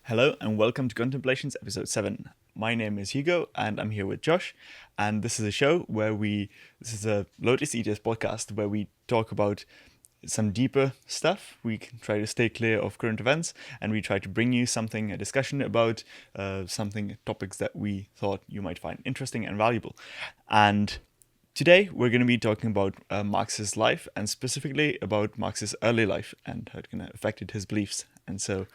Hello and welcome to Contemplations episode 7. My name is Hugo and I'm here with Josh, and this is a show this is a Lotus Eaters podcast where we talk about some deeper stuff. We can try to stay clear of current events and we try to bring you a discussion about topics that we thought you might find interesting and valuable. And today we're going to be talking about Marx's life, and specifically about Marx's early life and how it kind of affected his beliefs. And so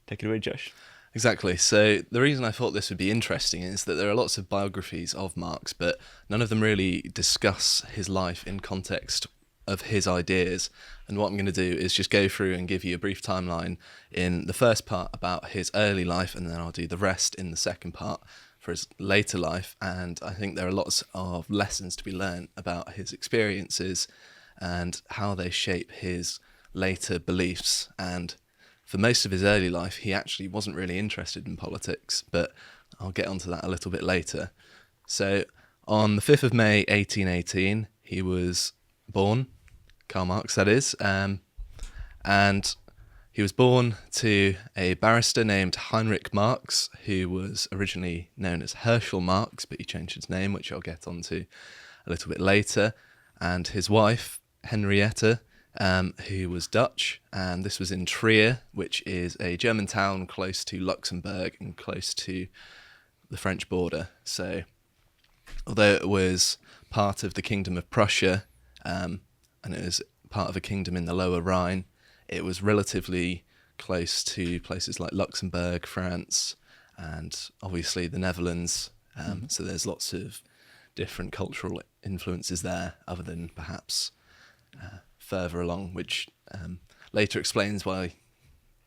take it away, Josh. Exactly. So the reason I thought this would be interesting is that there are lots of biographies of Marx, but none of them really discuss his life in context of his ideas. And what I'm going to do is just go through and give you a brief timeline in the first part about his early life, and then I'll do the rest in the second part for his later life. And I think there are lots of lessons to be learned about his experiences and how they shape his later beliefs. And for most of his early life, he actually wasn't really interested in politics, but I'll get onto that a little bit later. So on the 5th of May 1818, he was born, Karl Marx that is, and he was born to a barrister named Heinrich Marx, who was originally known as Herschel Marx, but he changed his name, which I'll get onto a little bit later, and his wife, Henrietta, who was Dutch, and this was in Trier, which is a German town close to Luxembourg and close to the French border. So although it was part of the Kingdom of Prussia, and it was part of a kingdom in the Lower Rhine, it was relatively close to places like Luxembourg, France, and obviously the Netherlands. So there's lots of different cultural influences there, other than perhaps further along, which later explains why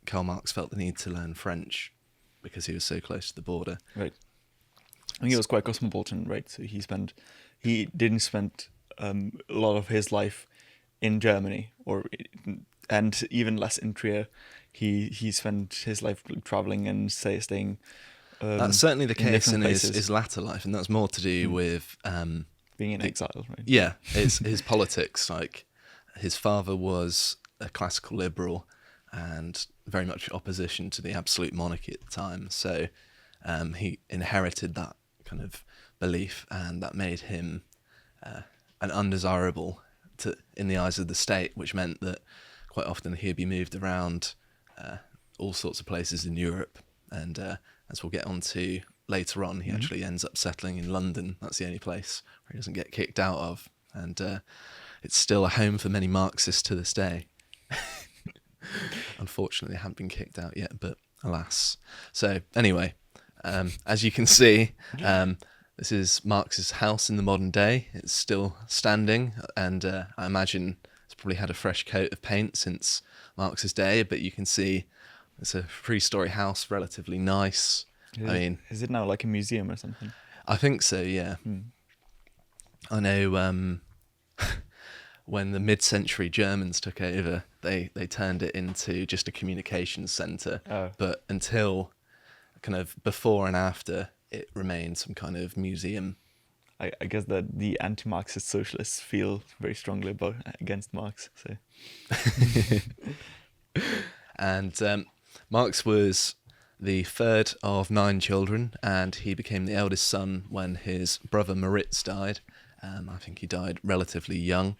Karl Marx felt the need to learn French, because he was so close to the border. Right. I think he was quite cosmopolitan, right? So he didn't spend a lot of his life in Germany, and even less in Trier. He spent his life traveling and staying. That's certainly the case in places. his latter life, and that's more to do with being in exile, right? Yeah, his politics. Like, his father was a classical liberal and very much opposition to the absolute monarchy at the time. So he inherited that kind of belief, and that made him an undesirable in the eyes of the state, which meant that quite often he'd be moved around all sorts of places in Europe. And as we'll get on to later on, he actually ends up settling in London. That's the only place where he doesn't get kicked out of. And it's still a home for many Marxists to this day. Unfortunately, they haven't been kicked out yet, but alas. So anyway, as you can see, this is Marx's house in the modern day. It's still standing, and I imagine it's probably had a fresh coat of paint since Marx's day, but you can see it's a 3-story house, relatively nice. Is it now like a museum or something? I think so, yeah. I know when the mid-century Germans took over, they turned it into just a communications centre. Oh. But until kind of before and after, it remained some kind of museum. I guess that the anti-Marxist socialists feel very strongly against Marx. So. And Marx was the third of 9 children, and he became the eldest son when his brother Moritz died. I think he died relatively young.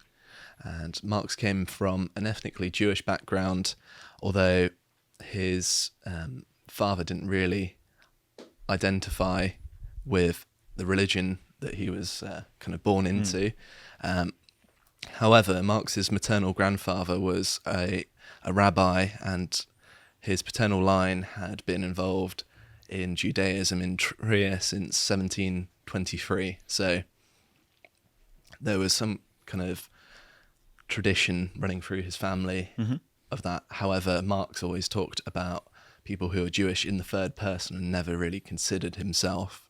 And Marx came from an ethnically Jewish background, although his father didn't really identify with the religion that he was kind of born into. However, Marx's maternal grandfather was a rabbi, and his paternal line had been involved in Judaism in Trier since 1723. So there was some kind of tradition running through his family of that. However, Marx always talked about people who are Jewish in the third person and never really considered himself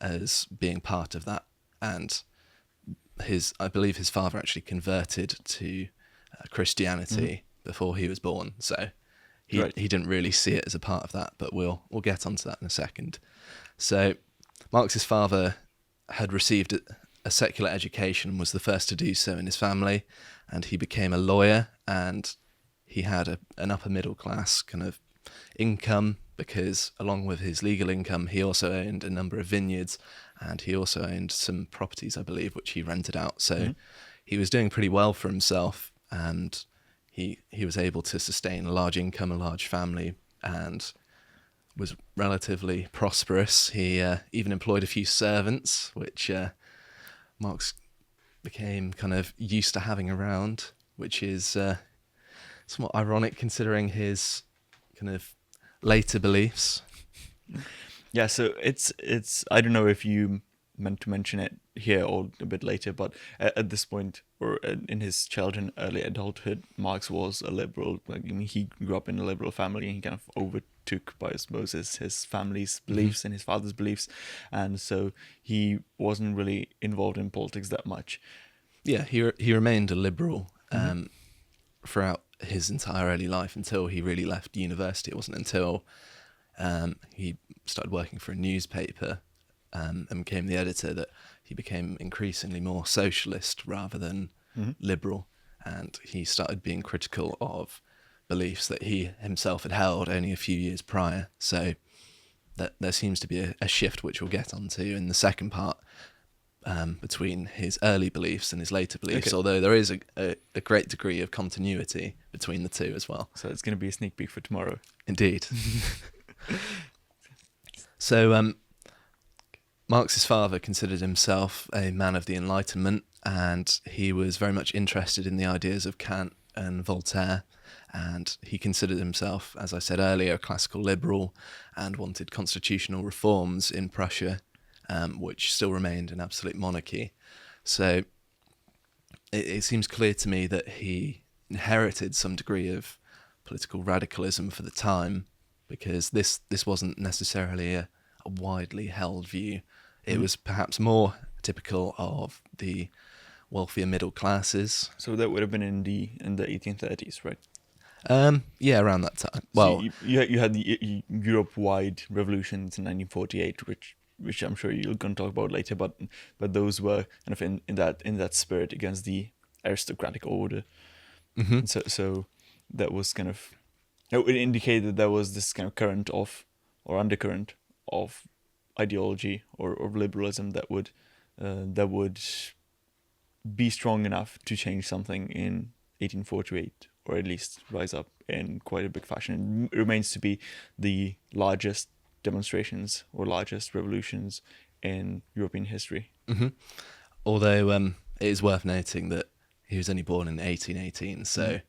as being part of that. And I believe his father actually converted to Christianity before he was born. So he didn't really see it as a part of that, but we'll get onto that in a second. So Marx's father had received a secular education, was the first to do so in his family, and he became a lawyer, and he had an upper middle class kind of income, because along with his legal income, he also owned a number of vineyards, and he also owned some properties, I believe, which he rented out. So he was doing pretty well for himself, and he was able to sustain a large income, a large family, and was relatively prosperous. He even employed a few servants, which Marx became kind of used to having around, which is somewhat ironic considering his kind of later beliefs. Yeah, so it's I don't know if you meant to mention it here or a bit later, but at this point, or in his childhood and early adulthood, Marx was a liberal. Like, I mean, he grew up in a liberal family, and he kind of overtook, by osmosis, his family's beliefs and his father's beliefs, and so he wasn't really involved in politics that much. Yeah, he remained a liberal throughout his entire early life until he really left university. It wasn't until he started working for a newspaper and became the editor that he became increasingly more socialist rather than liberal, and he started being critical of beliefs that he himself had held only a few years prior. So that there seems to be a shift, which we'll get onto in the second part, between his early beliefs and his later beliefs, although there is a great degree of continuity between the two as well. So it's going to be a sneak peek for tomorrow. Indeed. So Marx's father considered himself a man of the Enlightenment, and he was very much interested in the ideas of Kant and Voltaire, and he considered himself, as I said earlier, a classical liberal and wanted constitutional reforms in Prussia, which still remained an absolute monarchy. So it seems clear to me that he inherited some degree of political radicalism for the time, because this wasn't necessarily a widely held view. It was perhaps more typical of the wealthier middle classes. So that would have been in the 1830s, right? Yeah, around that time. So Well, you had the Europe-wide revolutions in 1948, which I'm sure you're going to talk about later, but those were kind of in that spirit against the aristocratic order. So that was kind of, it indicated there was this kind of current of, or undercurrent of, ideology or liberalism that would be strong enough to change something in 1848, or at least rise up in quite a big fashion. It remains to be the largest demonstrations or largest revolutions in European history. although it is worth noting that he was only born in 1818, so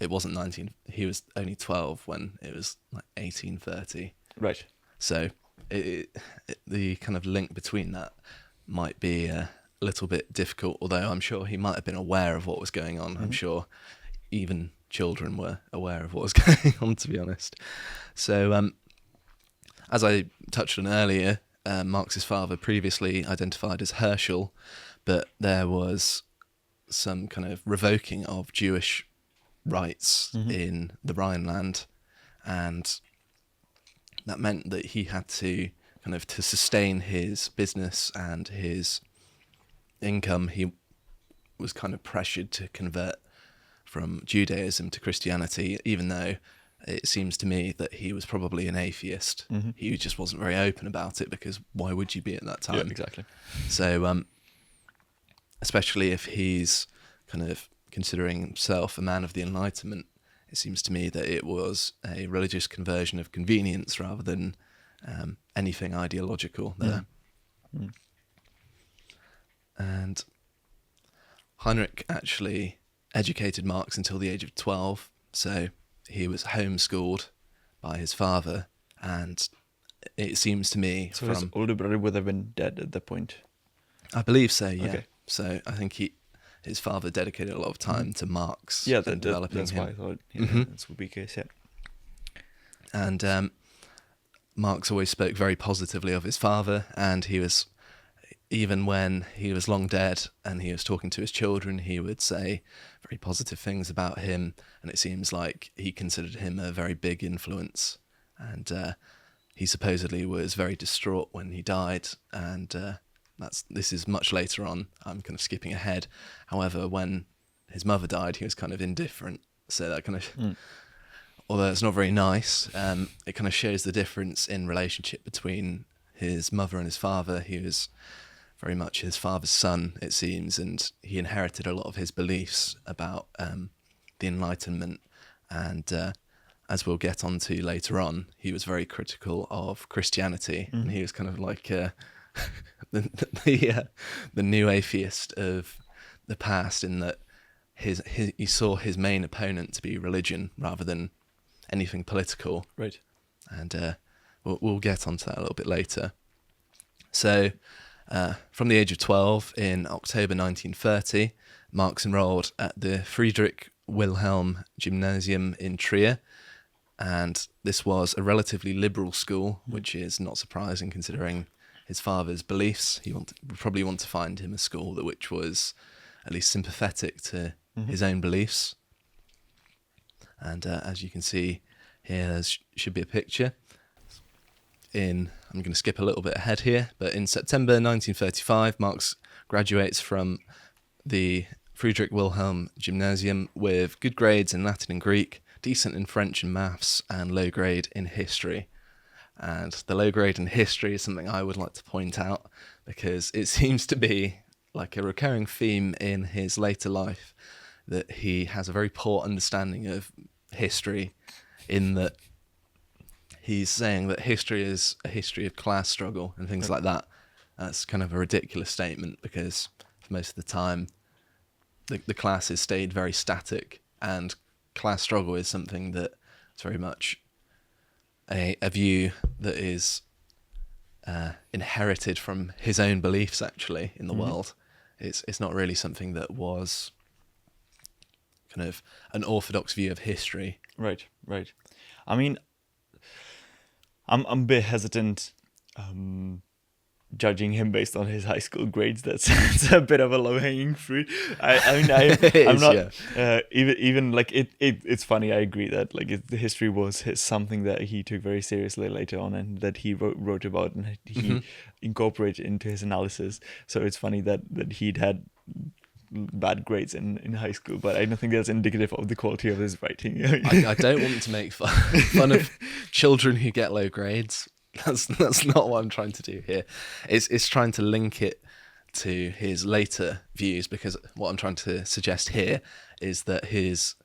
it wasn't 19. He was only 12 when it was like 1830. Right. So the kind of link between that might be a little bit difficult, although I'm sure he might have been aware of what was going on. I'm sure even children were aware of what was going on, to be honest. So as I touched on earlier, Marx's father previously identified as Herschel, but there was some kind of revoking of Jewish rights in the Rhineland, and that meant that he had to kind of, to sustain his business and his income, he was kind of pressured to convert from Judaism to Christianity, even though it seems to me that he was probably an atheist. He just wasn't very open about it, because why would you be at that time? Yeah, exactly. So especially if he's kind of considering himself a man of the Enlightenment, it seems to me that it was a religious conversion of convenience rather than anything ideological there. And Heinrich actually educated Marx until the age of 12, so he was homeschooled by his father, and it seems to me So his older brother would have been dead at that point. I believe so, yeah. Okay. So I think his father dedicated a lot of time to Marx Yeah, and developing that's him. why I thought this would be the case, yeah. And Marx always spoke very positively of his father, and he was, even when he was long dead and he was talking to his children, he would say very positive things about him, and it seems like he considered him a very big influence. And he supposedly was very distraught when he died, and this is much later on. I'm kind of skipping ahead. However, when his mother died, he was kind of indifferent. So that kind of although it's not very nice, it kind of shows the difference in relationship between his mother and his father. He was very much his father's son, it seems, and he inherited a lot of his beliefs about the Enlightenment. And as we'll get onto later on, he was very critical of Christianity, and he was kind of like the new atheist of the past, in that he saw his main opponent to be religion rather than anything political. Right. And we'll get onto that a little bit later. So, from the age of 12, in October 1930, Marx enrolled at the Friedrich Wilhelm Gymnasium in Trier, and this was a relatively liberal school, which is not surprising considering his father's beliefs. He would probably want to find him a school which was at least sympathetic to his own beliefs. And as you can see here, there should be a picture. I'm going to skip a little bit ahead here, but in September 1935, Marx graduates from the Friedrich Wilhelm Gymnasium with good grades in Latin and Greek, decent in French and maths, and low grade in history. And the low grade in history is something I would like to point out, because it seems to be like a recurring theme in his later life that he has a very poor understanding of history, in that he's saying that history is a history of class struggle and things like that. That's kind of a ridiculous statement, because for most of the time the classes stayed very static, and class struggle is something that is very much a view that is inherited from his own beliefs actually in the world. It's not really something that was kind of an orthodox view of history. Right. I mean, I'm a bit hesitant judging him based on his high school grades. That's a bit of a low-hanging fruit. I'm not even like it. It's funny. I agree that the history was something that he took very seriously later on, and that he wrote about, and he incorporated into his analysis. So it's funny that he'd had bad grades in high school, but I don't think that's indicative of the quality of his writing. I don't want to make fun of children who get low grades. That's not what I'm trying to do here. It's trying to link it to his later views, because what I'm trying to suggest here is that his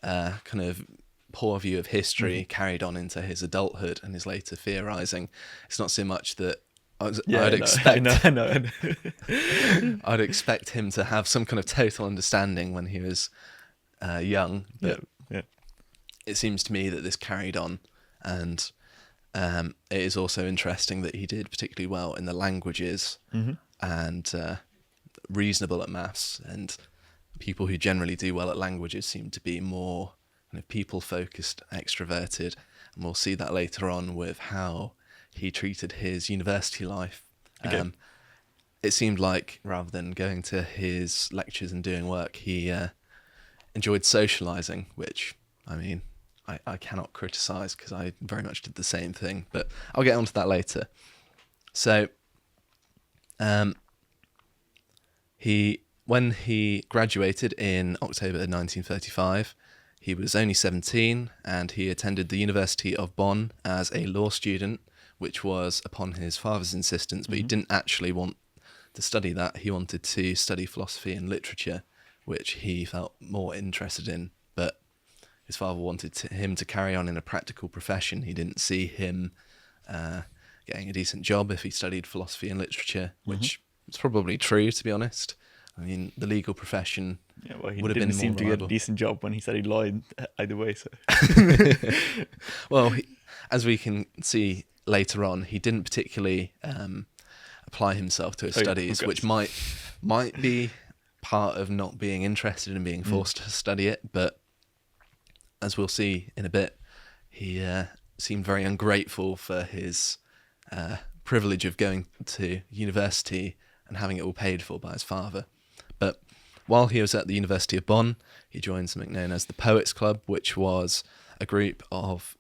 kind of poor view of history carried on into his adulthood and his later theorizing. It's not so much that I'd expect him to have some kind of total understanding when he was young, but it seems to me that this carried on. And it is also interesting that he did particularly well in the languages and reasonable at maths. And people who generally do well at languages seem to be more kind of people-focused, extroverted. And we'll see that later on with how he treated his university life. It seemed like rather than going to his lectures and doing work, he enjoyed socialising, which, I mean, I cannot criticise, because I very much did the same thing, but I'll get onto that later. So, when he graduated in October 1935, he was only 17, and he attended the University of Bonn as a law student, which was upon his father's insistence, but he didn't actually want to study that. He wanted to study philosophy and literature, which he felt more interested in, but his father wanted him to carry on in a practical profession. He didn't see him getting a decent job if he studied philosophy and literature, which is probably true, to be honest. I mean, the legal profession he would have been more didn't seem to get reliable. a decent job when he studied law either way. So, well, as we can see later on, he didn't particularly apply himself to his studies, which might be part of not being interested in being forced to study it. But as we'll see in a bit, he seemed very ungrateful for his privilege of going to university and having it all paid for by his father. But while he was at the University of Bonn, he joined something known as the Poets Club, which was a group of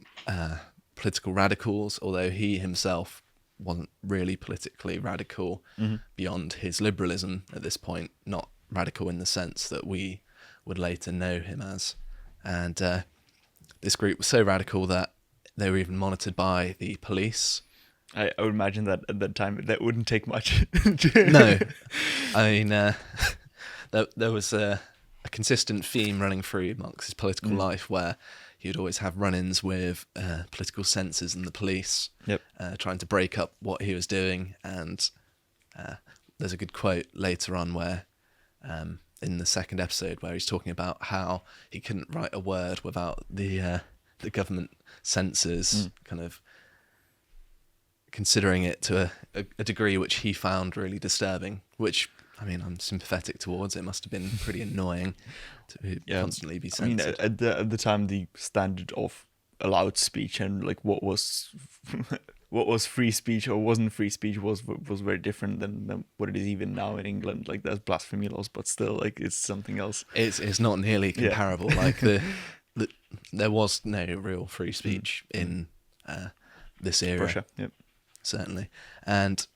political radicals, although he himself wasn't really politically radical beyond his liberalism at this point, not radical in the sense that we would later know him as. And this group was so radical that they were even monitored by the police. I would imagine that at that time that wouldn't take much. No, I mean, there was a consistent theme running through Marx's political life where he would always have run-ins with political censors and the police, Yep. trying to break up what he was doing. And there's a good quote later on where, in the second episode, where he's talking about how he couldn't write a word without the government censors kind of considering it to a degree which he found really disturbing, which, I mean, I'm sympathetic towards. It must have been pretty annoying to constantly be censored. I mean, at the time, the standard of allowed speech and like what was free speech or wasn't free speech was very different than what it is even now in England. Like there's blasphemy laws, but still, like it's something else. It's not nearly comparable. Like there was no real free speech in this era. Russia, yep. Certainly. And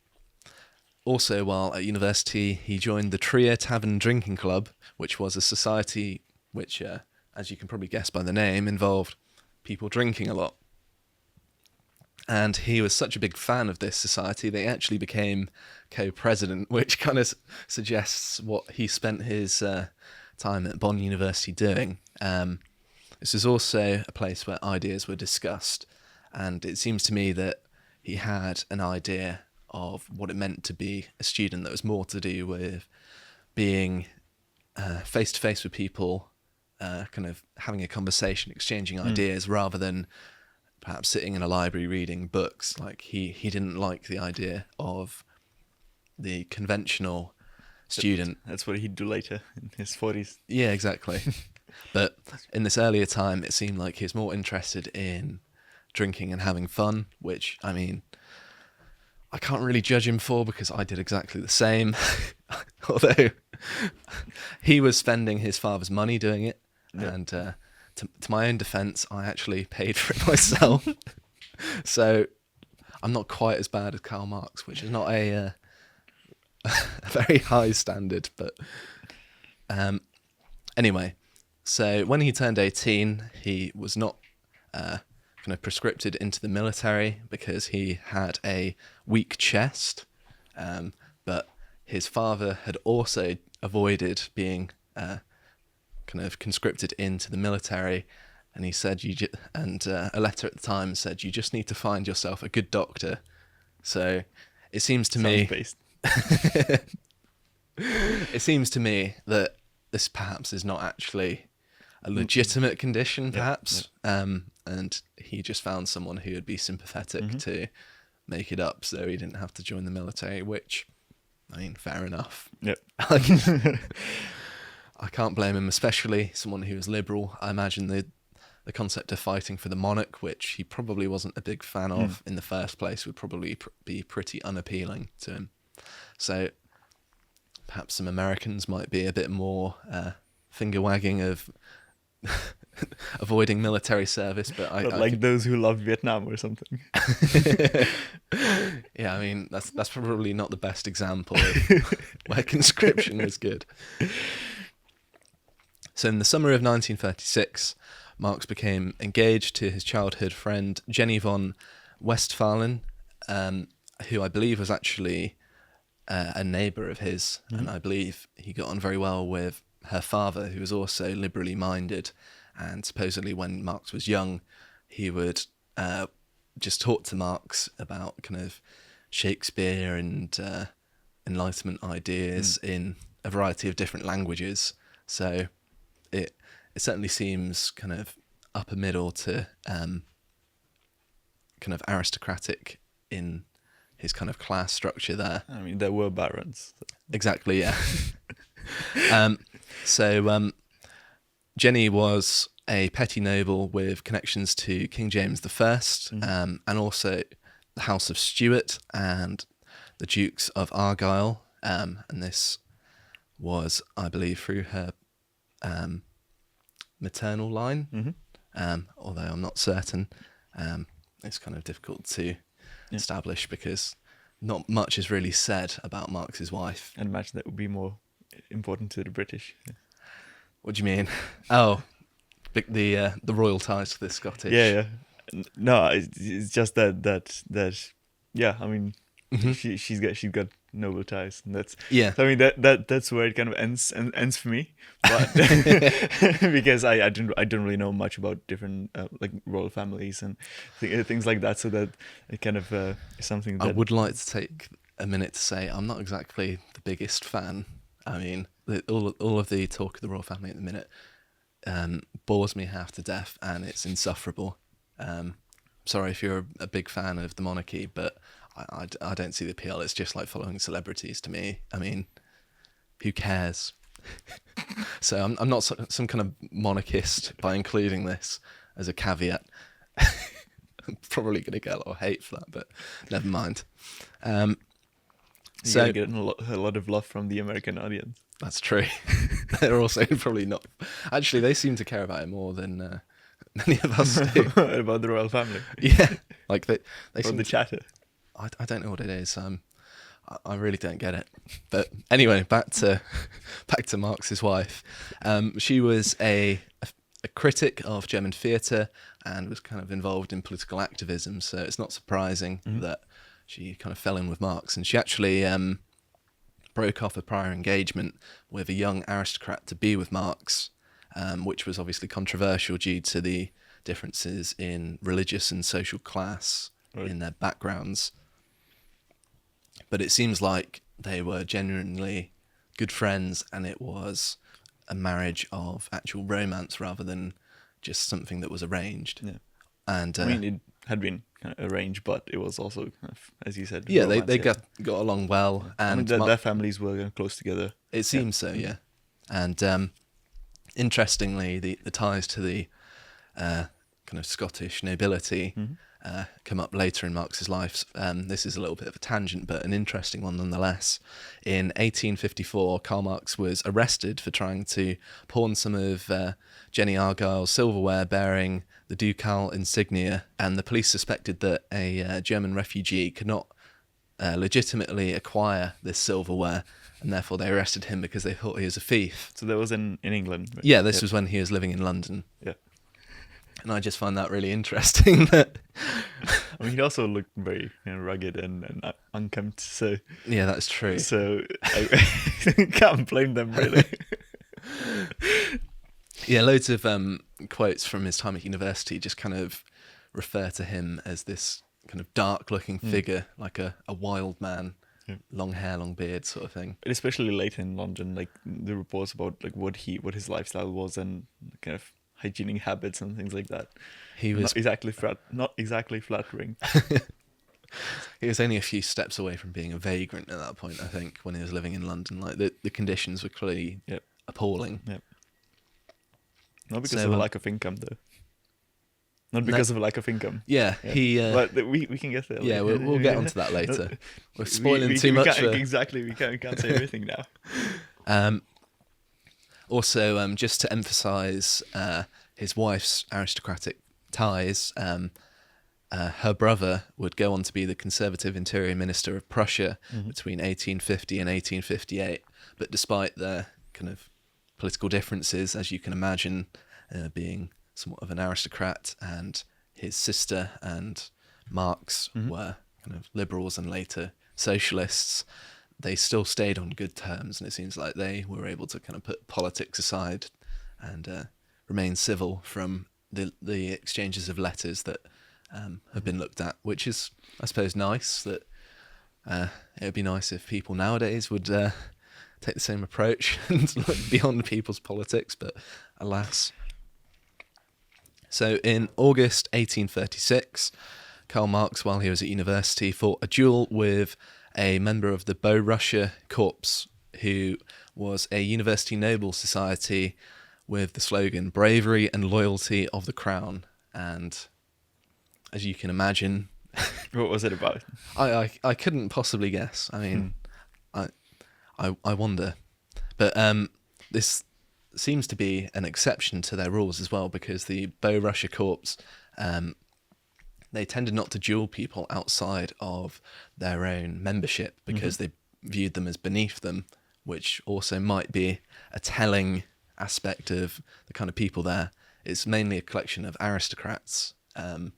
also, while at university, he joined the Trier Tavern Drinking Club, which was a society which, as you can probably guess by the name, involved people drinking a lot. And he was such a big fan of this society, they actually became co-president, which kind of suggests what he spent his time at Bonn University doing. This is also a place where ideas were discussed, and it seems to me that he had an idea of what it meant to be a student that was more to do with being face-to-face with people, kind of having a conversation, exchanging ideas, rather than perhaps sitting in a library reading books. Like he didn't like the idea of the conventional student. That's what he'd do later in his 40s. Yeah, exactly. But in this earlier time, it seemed like he was more interested in drinking and having fun, which, I mean, I can't really judge him for because I did exactly the same. Although he was spending his father's money doing it. Yep. And to my own defence, I actually paid for it myself. So I'm not quite as bad as Karl Marx, which is not a very high standard. But anyway, so when he turned 18, he was not kind of prescripted into the military because he had a weak chest. But his father had also avoided being kind of conscripted into the military, and he said, a letter at the time said, you just need to find yourself a good doctor. So it seems to me, it seems to me that this perhaps is not actually a legitimate condition, perhaps. And he just found someone who would be sympathetic to make it up, so he didn't have to join the military, which, I mean, fair enough. Yep. I can't blame him, especially someone who is liberal. I imagine the concept of fighting for the monarch, which he probably wasn't a big fan of in the first place, would probably be pretty unappealing to him. So perhaps some Americans might be a bit more finger-wagging of avoiding military service, but those who love Vietnam or something. Yeah, I mean, that's probably not the best example of where conscription was good. So in the summer of 1936, Marx became engaged to his childhood friend Jenny von Westphalen, who I believe was actually a neighbour of his, and I believe he got on very well with her father, who was also liberally minded. And supposedly when Marx was young, he would just talk to Marx about kind of Shakespeare and Enlightenment ideas in a variety of different languages. So it certainly seems kind of upper middle to kind of aristocratic in his kind of class structure there. I mean, there were barons. Exactly, yeah. So Jenny was a petty noble with connections to King James I, and also the House of Stuart and the Dukes of Argyll, and this was, I believe, through her maternal line, although I'm not certain. It's kind of difficult to establish because not much is really said about Marx's wife. I'd imagine that would be more important to the British. What do you mean? Oh, the royal ties to the Scottish. Yeah. No, it's just that. Yeah, I mean, she's got noble ties, and that's Yeah. So I mean that's where it kind of ends for me, but because I don't really know much about different like royal families and things like that. So that it kind of is something that I would like to take a minute to say I'm not exactly the biggest fan. I mean, all of the talk of the royal family at the minute bores me half to death, and it's insufferable. Sorry if you're a big fan of the monarchy, but I don't see the appeal. It's just like following celebrities to me. I mean, who cares? So I'm not some kind of monarchist by including this as a caveat. I'm probably going to get a lot of hate for that, but never mind. you're getting a lot of love from the American audience. That's true. They're also probably not. Actually, they seem to care about it more than many of us do. About the royal family. Yeah, like they From seem the chatter. I don't know what it is. I really don't get it. But anyway, back to Marx's wife. She was a critic of German theatre and was kind of involved in political activism. So it's not surprising that she kind of fell in with Marx, and she actually broke off a prior engagement with a young aristocrat to be with Marx, which was obviously controversial due to the differences in religious and social class in their backgrounds. But it seems like they were genuinely good friends, and it was a marriage of actual romance rather than just something that was arranged. Yeah. And I mean, it had been kind of arranged, but it was also, kind of, as you said, yeah, romance, they got along well, and I mean, their families were close together. It seems so, yeah. And interestingly, the ties to the kind of Scottish nobility come up later in Marx's life. This is a little bit of a tangent, but an interesting one nonetheless. In 1854, Karl Marx was arrested for trying to pawn some of Jenny Argyle's silverware bearing the ducal insignia, and the police suspected that a German refugee could not legitimately acquire this silverware, and therefore they arrested him because they thought he was a thief. So that was in England. Right? Yeah, this was when he was living in London. Yeah. And I just find that really interesting. That I mean, he also looked very rugged and unkempt. So yeah, that's true. So I can't blame them really. Yeah, loads of quotes from his time at university just kind of refer to him as this kind of dark-looking figure, like a wild man, long hair, long beard sort of thing. But especially later in London, like the reports about like what his lifestyle was and kind of hygienic habits and things like that. He was not exactly flattering. He was only a few steps away from being a vagrant at that point, I think, when he was living in London. Like the conditions were clearly appalling. Yep. Not because of a lack of income, though. Not because of a lack of income. Yeah. He. But we can get there. Yeah, we'll get onto that later. We're spoiling too much. Exactly, we can't say everything now. Also, just to emphasise his wife's aristocratic ties, her brother would go on to be the Conservative Interior Minister of Prussia between 1850 and 1858. But despite their kind of political differences, as you can imagine, being somewhat of an aristocrat, and his sister and Marx were kind of liberals and later socialists, they still stayed on good terms, and it seems like they were able to kind of put politics aside and remain civil from the exchanges of letters that have been looked at, which is, I suppose, nice. That it would be nice if people nowadays would take the same approach and look beyond people's politics, but alas. So in August 1836, Karl Marx, while he was at university, fought a duel with a member of the Borussia Corps, who was a university noble society with the slogan "Bravery and Loyalty of the Crown." And as you can imagine, what was it about? I couldn't possibly guess. I mean, I wonder, but this seems to be an exception to their rules as well, because the Borussia Corps, they tended not to duel people outside of their own membership because they viewed them as beneath them, which also might be a telling aspect of the kind of people there. it's mainly a collection of aristocrats. I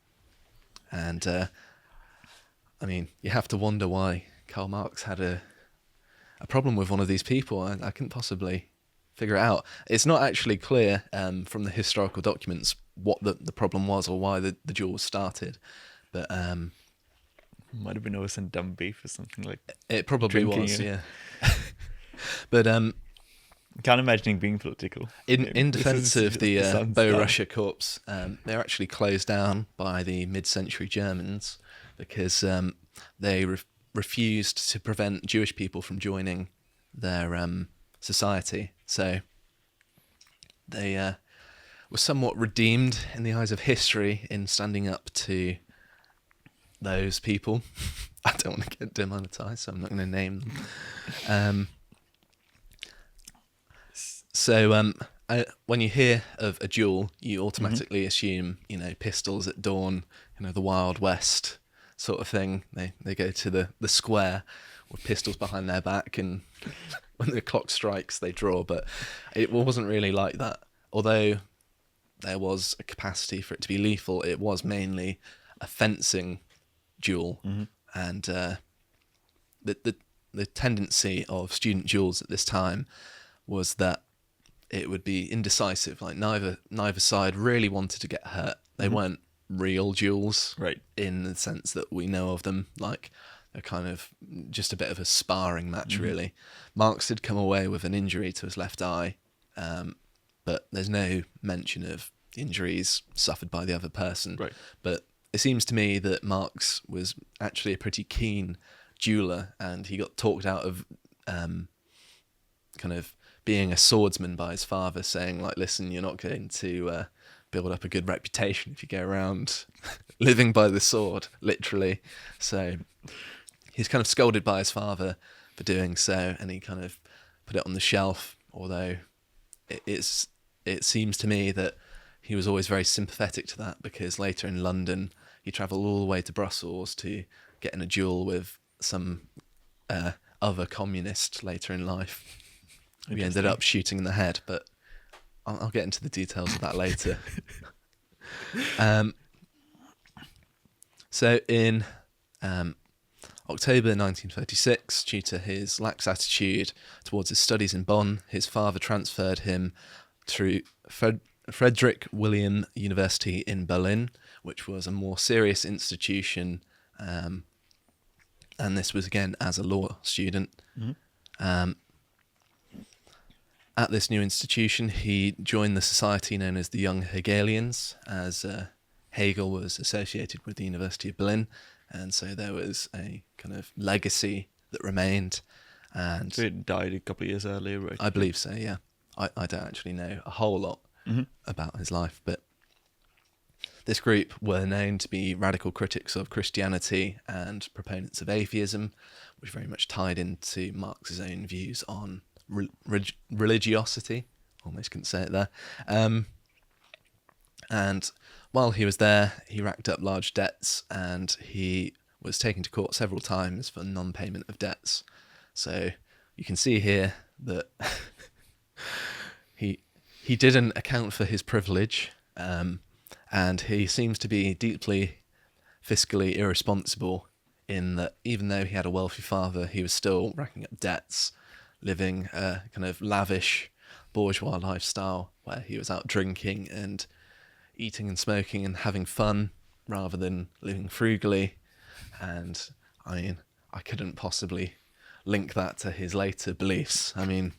mean, you have to wonder why Karl Marx had a problem with one of these people. I couldn't possibly figure it out. It's not actually clear from the historical documents what the problem was or why the duel was started. But might have been over some dumb beef or something like it probably drinking, was, yeah. But can't imagine it being political. in defence of the sounds Bow bad. Russia Corps, they're actually closed down by the mid-century Germans because they refused to prevent Jewish people from joining their society. So they were somewhat redeemed in the eyes of history in standing up to those people. I don't want to get demonetized, so I'm not going to name them. So when you hear of a duel, you automatically assume, pistols at dawn, the Wild West sort of thing. They go to the square with pistols behind their back, and when the clock strikes, they draw. But it wasn't really like that. Although there was a capacity for it to be lethal, it was mainly a fencing duel, and the tendency of student duels at this time was that it would be indecisive. Like neither side really wanted to get hurt. They weren't real duels, right? In the sense that we know of them. Like they're kind of just a bit of a sparring match, really. Marx did come away with an injury to his left eye, but there's no mention of injuries suffered by the other person. Right. But it seems to me that Marx was actually a pretty keen dueler, and he got talked out of kind of being a swordsman by his father, saying like, listen, you're not going to build up a good reputation if you go around living by the sword, literally. So he's kind of scolded by his father for doing so, and he kind of put it on the shelf, although it seems to me that he was always very sympathetic to that, because later in London he travelled all the way to Brussels to get in a duel with some other communist later in life. We ended up shooting in the head, but I'll get into the details of that later. So in October 1936, due to his lax attitude towards his studies in Bonn, his father transferred him to Friedrich Wilhelm University in Berlin, which was a more serious institution, and this was again as a law student. At this new institution, he joined the society known as the Young Hegelians, as Hegel was associated with the University of Berlin, and so there was a kind of legacy that remained. And So it died a couple of years earlier, right? I believe so, yeah. I don't actually know a whole lot about his life, but this group were known to be radical critics of Christianity and proponents of atheism, which very much tied into Marx's own views on religiosity. Almost couldn't say it there. And while he was there, he racked up large debts, and he was taken to court several times for non-payment of debts. So you can see here that he didn't account for his privilege, and he seems to be deeply fiscally irresponsible, in that even though he had a wealthy father, he was still racking up debts, living a kind of lavish bourgeois lifestyle where he was out drinking and eating and smoking and having fun rather than living frugally. And I mean, I couldn't possibly link that to his later beliefs. I mean,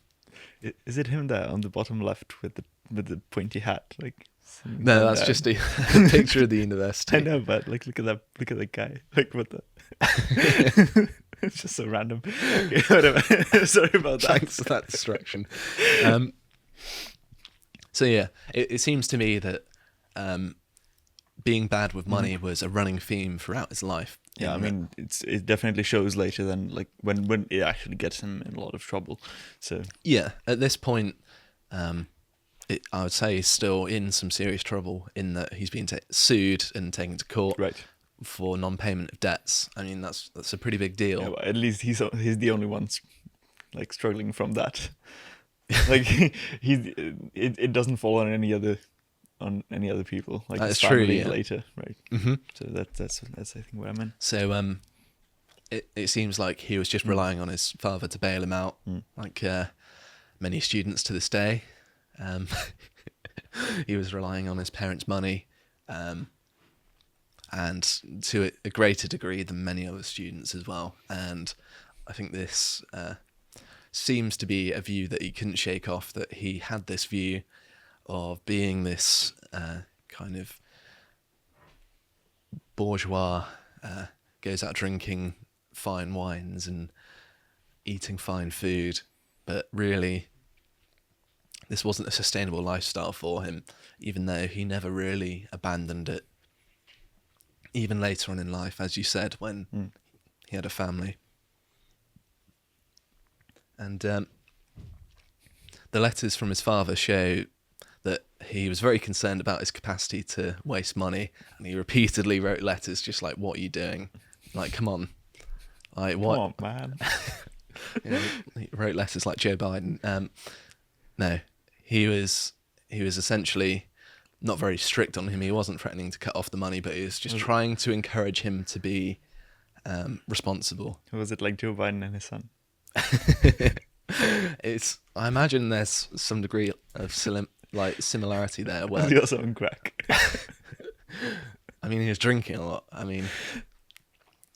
Is it him there on the bottom left with the pointy hat? Like, no, that's just a picture of the university. I know, but like, look at that guy. Like, what the? It's just so random. Okay, whatever. Sorry about that. Thanks for that distraction. So yeah, it seems to me that being bad with money was a running theme throughout his life. Yeah, I mean, it definitely shows later than like when it actually gets him in a lot of trouble. So yeah, at this point, I would say he's still in some serious trouble, in that he's been sued and taken to court for non-payment of debts. I mean, that's a pretty big deal. Yeah, well, at least he's the only one like struggling from that. Like it doesn't fall on any other on any other people, like That's his family true, yeah. later, right? Mm-hmm. So that's I think what I meant. So it seems like he was just relying on his father to bail him out, like many students to this day. He was relying on his parents' money, and to a greater degree than many other students as well. And I think this seems to be a view that he couldn't shake off, that he had this view of being this kind of bourgeois, goes out drinking fine wines and eating fine food, but really this wasn't a sustainable lifestyle for him, even though he never really abandoned it, even later on in life, as you said, when he had a family. And the letters from his father show that he was very concerned about his capacity to waste money, and he repeatedly wrote letters just like, "What are you doing? Like, come on. Like, what? Come on, man." He wrote letters like Joe Biden. No, he was essentially not very strict on him. He wasn't threatening to cut off the money, but he was just trying to encourage him to be responsible. Was it like Joe Biden and his son? I imagine there's some degree of similarity there. Where Was he also on crack? I mean, he was drinking a lot. I mean,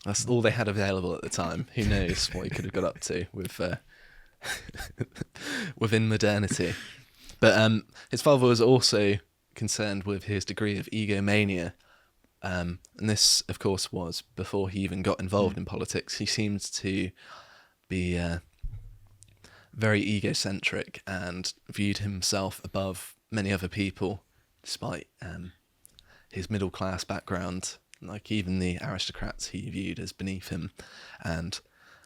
that's all they had available at the time. Who knows what he could have got up to with within modernity. But his father was also concerned with his degree of egomania. And this, of course, was before he even got involved in politics. He seemed to be very egocentric and viewed himself above many other people, despite his middle-class background. Like, even the aristocrats he viewed as beneath him. And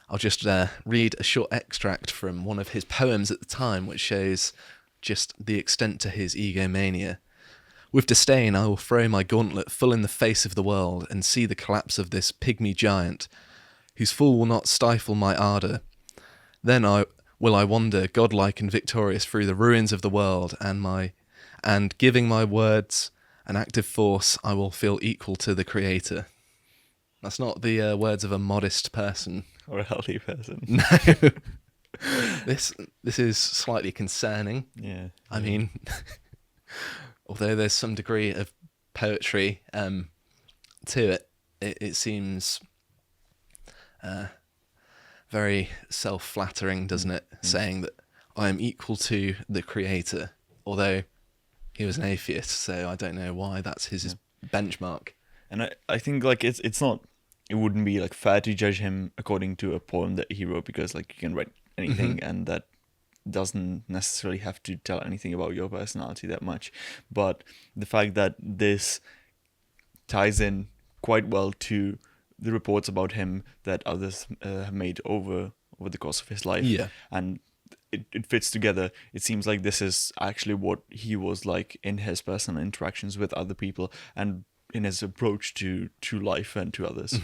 I'll just read a short extract from one of his poems at the time, which shows just the extent to his egomania. "With disdain I will throw my gauntlet full in the face of the world and see the collapse of this pygmy giant, whose fall will not stifle my ardour. Then will I wander, godlike and victorious, through the ruins of the world, and giving my words an active force, I will feel equal to the Creator." That's not the words of a modest person. Or a healthy person. No. This is slightly concerning. Yeah. I mean, although there's some degree of poetry to it, it seems very self-flattering, doesn't it? Saying that I am equal to the Creator, although he was an atheist, so I don't know why that's his benchmark. And I think like it wouldn't be like fair to judge him according to a poem that he wrote, because like you can write anything and that doesn't necessarily have to tell anything about your personality that much. But the fact that this ties in quite well to the reports about him that others have made over the course of his life, and it fits together. It seems like this is actually what he was like in his personal interactions with other people and in his approach to life and to others.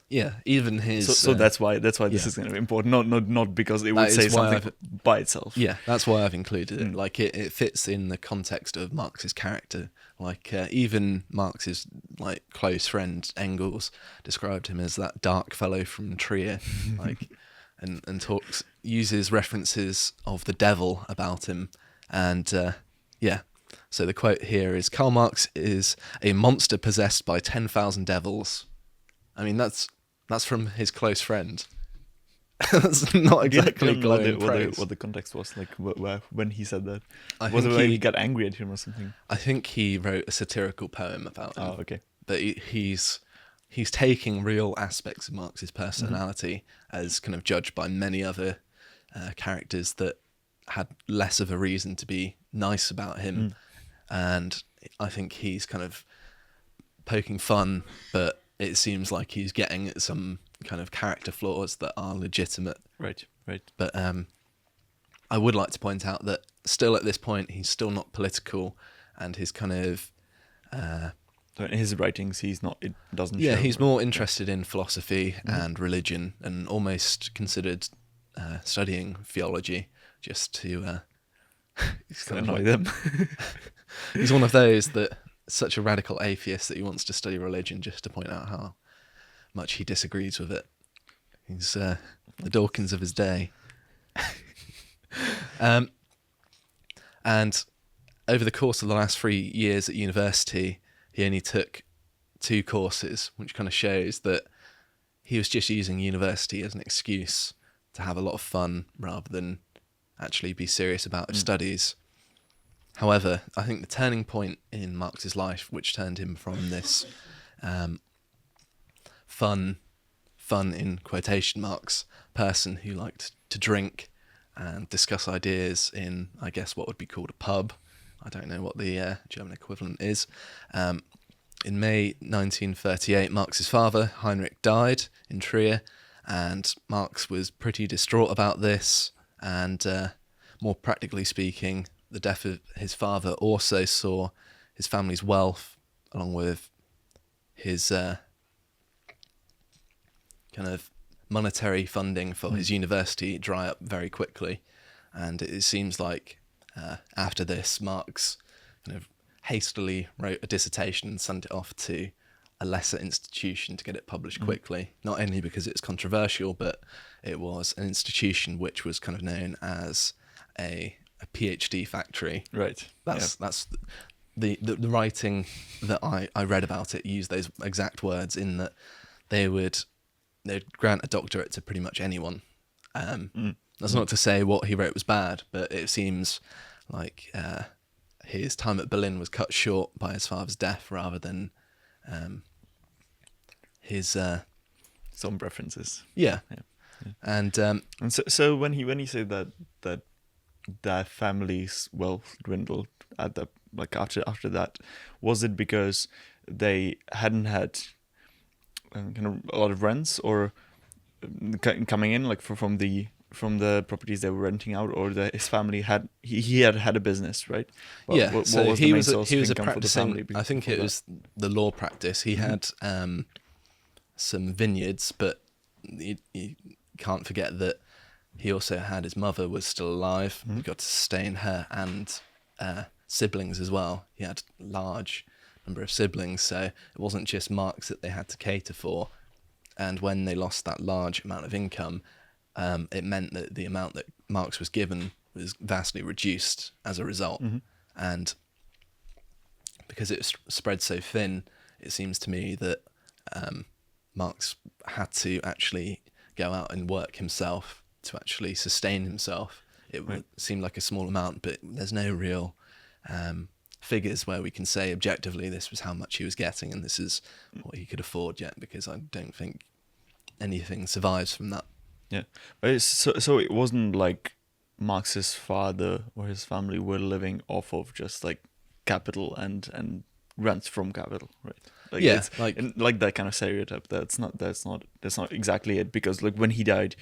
Yeah, even his. So that's why this is going to be important. Not because it would say something by itself. Yeah, that's why I've included it. Like it fits in the context of Marx's character. Like even Marx's like close friend Engels described him as that dark fellow from Trier, like, and uses references of the devil about him, and So the quote here is, "Karl Marx is a monster possessed by 10,000 devils." I mean, that's from his close friend. That's not exactly glowing praise. What the context was like when he said that. Was it when he got angry at him or something? I think he wrote a satirical poem about him. Oh, okay. But he's taking real aspects of Marx's personality as kind of judged by many other characters that had less of a reason to be nice about him. And I think he's kind of poking fun, but it seems like he's getting at some kind of character flaws that are legitimate. Right. But I would like to point out that still at this point, he's still not political, and his kind of... So in his writings, he's not... It doesn't Yeah, show, he's more interested in philosophy and religion, and almost considered studying theology just to... annoy them. He's one of those that such a radical atheist that he wants to study religion just to point out how much he disagrees with it. He's the Dawkins of his day. And over the course of the last 3 years at university, he only took 2 courses, which kind of shows that he was just using university as an excuse to have a lot of fun rather than actually be serious about his studies. However, I think the turning point in Marx's life, which turned him from this fun in quotation marks person who liked to drink and discuss ideas in, I guess, what would be called a pub. I don't know what the German equivalent is. In May 1938, Marx's father, Heinrich, died in Trier, and Marx was pretty distraught about this. And more practically speaking, the death of his father also saw his family's wealth, along with his kind of monetary funding for his university, dry up very quickly. And it seems like after this, Marx kind of hastily wrote a dissertation and sent it off to a lesser institution to get it published quickly, not only because it's controversial, but it was an institution which was kind of known as a PhD factory. Right. That's the writing that I read about it used those exact words, in that they'd grant a doctorate to pretty much anyone. That's not to say what he wrote was bad, but it seems like his time at Berlin was cut short by his father's death rather than his Some preferences. yeah. And so when he said that their family's wealth dwindled at the after that, was it because they hadn't had kind of a lot of rents or coming in, like from the properties they were renting out, or his family had he had a business, right? What So was he the main was source he of was a income for the family practicing. I think before it was the law practice. He had some vineyards, but you can't forget that he also had his mother was still alive. He got to sustain her and siblings as well. He had a large number of siblings, so it wasn't just Marx that they had to cater for. And when they lost that large amount of income, it meant that the amount that Marx was given was vastly reduced as a result. And because it spread so thin, it seems to me that Marx had to actually go out and work himself to actually sustain himself. It would seem like a small amount, but there's no real figures where we can say objectively this was how much he was getting and this is what he could afford yet, because I don't think anything survives from that. Yeah, but so it wasn't like Marx's father or his family were living off of just like capital and rents from capital, right? Like, Yeah, it's like that kind of stereotype. That's not exactly it, because like when he died,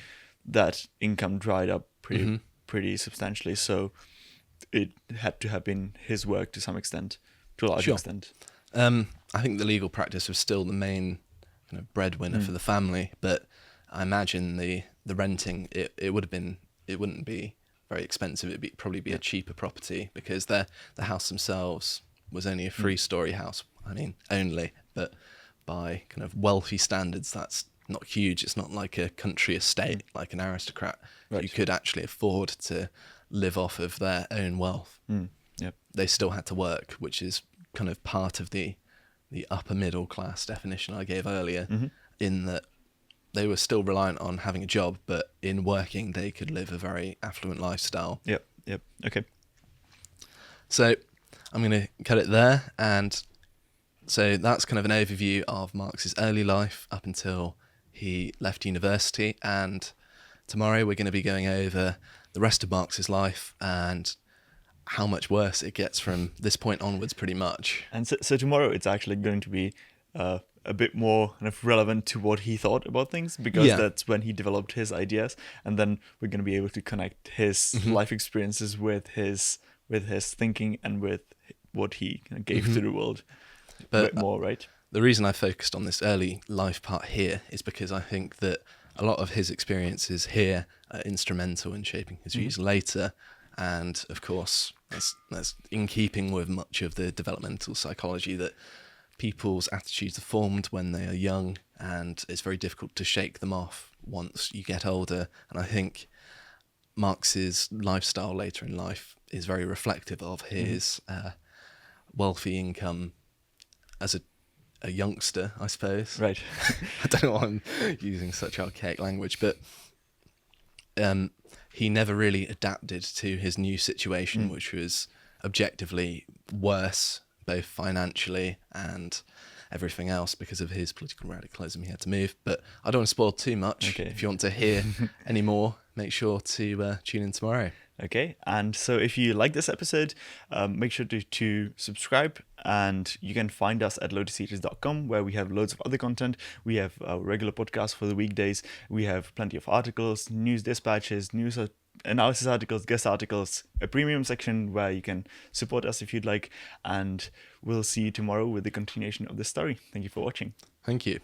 that income dried up pretty substantially. So it had to have been his work to some extent, to a large extent. I think the legal practice was still the main kind of breadwinner for the family, but I imagine the renting it wouldn't be very expensive. It'd probably be a cheaper property, because the house themselves was only a 3-story house. I mean, only, but by kind of wealthy standards, that's not huge. It's not like a country estate, like an aristocrat. Right. You could actually afford to live off of their own wealth. Yep. They still had to work, which is kind of part of the upper middle class definition I gave earlier, in that they were still reliant on having a job, but in working they could live a very affluent lifestyle. Yep. Okay. So I'm going to cut it there. And so that's kind of an overview of Marx's early life up until he left university. And tomorrow we're going to be going over the rest of Marx's life and how much worse it gets from this point onwards, pretty much. And so tomorrow it's actually going to be a bit more kind of relevant to what he thought about things, because that's when he developed his ideas, and then we're going to be able to connect his life experiences with his thinking and with what he kind of gave to the world a bit more, right? The reason I focused on this early life part here is because I think that a lot of his experiences here are instrumental in shaping his views later. And of course, that's in keeping with much of the developmental psychology, that people's attitudes are formed when they are young, and it's very difficult to shake them off once you get older. And I think Marx's lifestyle later in life is very reflective of his wealthy income as a youngster, I suppose. Right. I don't know why I'm using such archaic language, but he never really adapted to his new situation, which was objectively worse, both financially and everything else, because of his political radicalism. He had to move. But I don't want to spoil too much. Okay. If you want to hear any more, make sure to tune in tomorrow. Okay, and so if you like this episode, make sure to subscribe, and you can find us at lotuseaters.com, where we have loads of other content. We have a regular podcast for the weekdays. We have plenty of articles, news dispatches, news analysis articles, guest articles, a premium section where you can support us if you'd like, and we'll see you tomorrow with the continuation of this story. Thank you for watching. Thank you.